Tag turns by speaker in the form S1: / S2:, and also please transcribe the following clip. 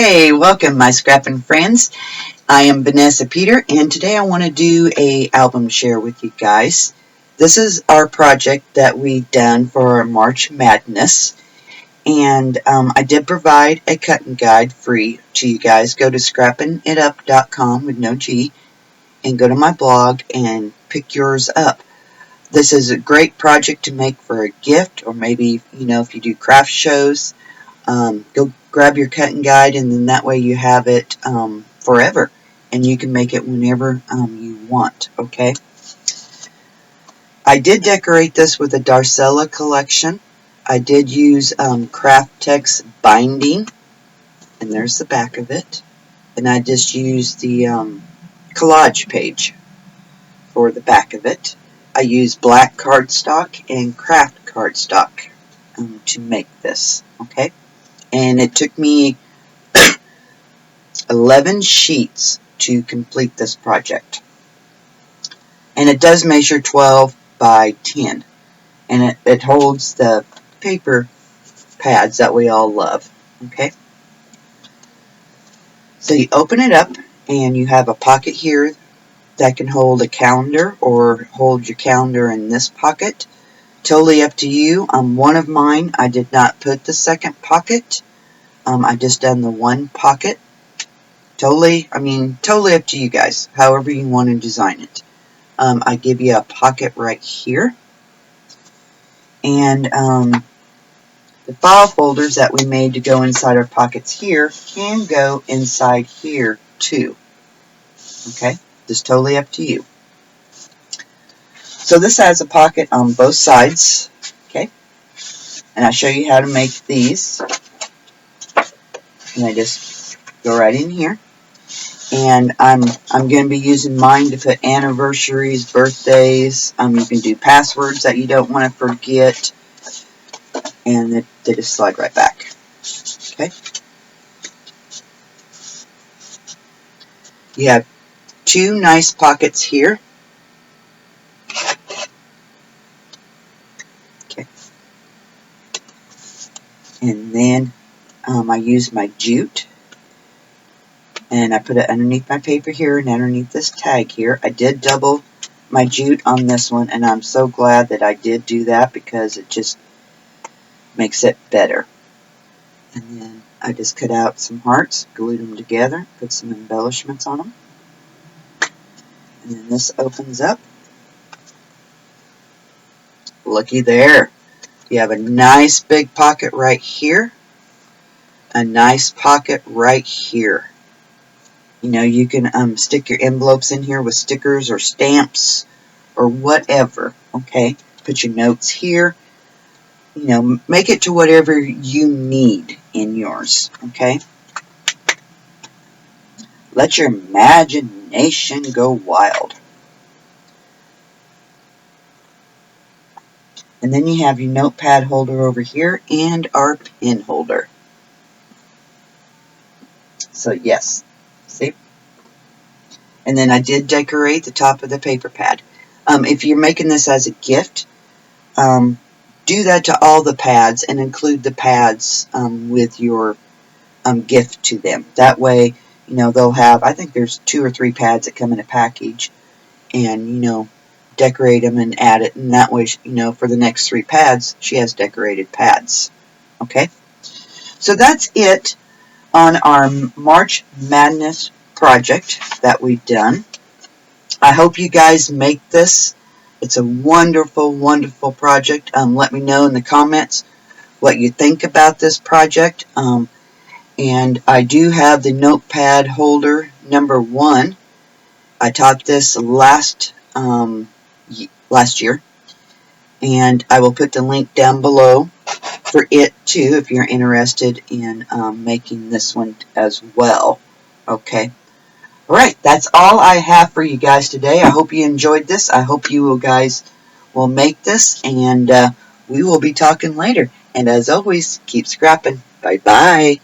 S1: Hey, welcome my Scrappin friends. I am Vanessa Peter, and today I want to do a album share with you guys. This is our project that we've done for March Madness, and I did provide a cutting guide free to you guys. Go to scrappinitup.com with no G and go to my blog and pick yours up. This is a great project to make for a gift, or maybe, if you do craft shows. Go grab your cutting guide, and then that way you have it forever, and you can make it whenever you want. Okay. I did decorate this with a Darcelle collection. I did use Craft Text binding, and there's the back of it. And I just used the collage page for the back of it. I used black cardstock and craft cardstock to make this. Okay. And it took me 11 sheets to complete this project. And it does measure 12 by 10. And it holds the paper pads that we all love. Okay? So you open it up, and you have a pocket here that can hold a calendar, or hold your calendar in this pocket. Totally up to you. One of mine, I did not put the second pocket. I just done the one pocket. Totally up to you guys, however you want to design it. I give you a pocket right here. And the file folders that we made to go inside our pockets here can go inside here too. Okay, just totally up to you. So this has a pocket on both sides. Okay, and I'll show you how to make these. And I just go right in here. And I'm going to be using mine to put anniversaries, birthdays. You can do passwords that you don't want to forget. And they just slide right back. Okay. You have two nice pockets here. Okay. And then I use my jute. And I put it underneath my paper here and underneath this tag here. I did double my jute on this one, and I'm so glad that I did do that because it just makes it better. And then I just cut out some hearts, glued them together, put some embellishments on them. And then this opens up. Looky there. You have a nice big pocket right here. A nice pocket right here. You can stick your envelopes in here with stickers or stamps or whatever, okay? Put your notes here. Make it to whatever you need in yours, okay? Let your imagination go wild. And then you have your notepad holder over here and our pen holder. So, yes. See? And then I did decorate the top of the paper pad. If you're making this as a gift, do that to all the pads and include the pads with your gift to them. That way, they'll have, I think there's 2 or 3 pads that come in a package, and, decorate them and add it. And that way, for the next 3 pads, she has decorated pads. Okay? So that's it on our March Madness project that we've done. I hope you guys make this. It's a wonderful, wonderful project. Let me know in the comments what you think about this project. And I do have the notepad holder number 1. I taught this last year. And I will put the link down below for it too if you're interested in making this one as well. Okay. Alright, that's all I have for you guys today. I hope you enjoyed this. I hope you guys will make this, and we will be talking later. And as always, keep scrapping. Bye-bye.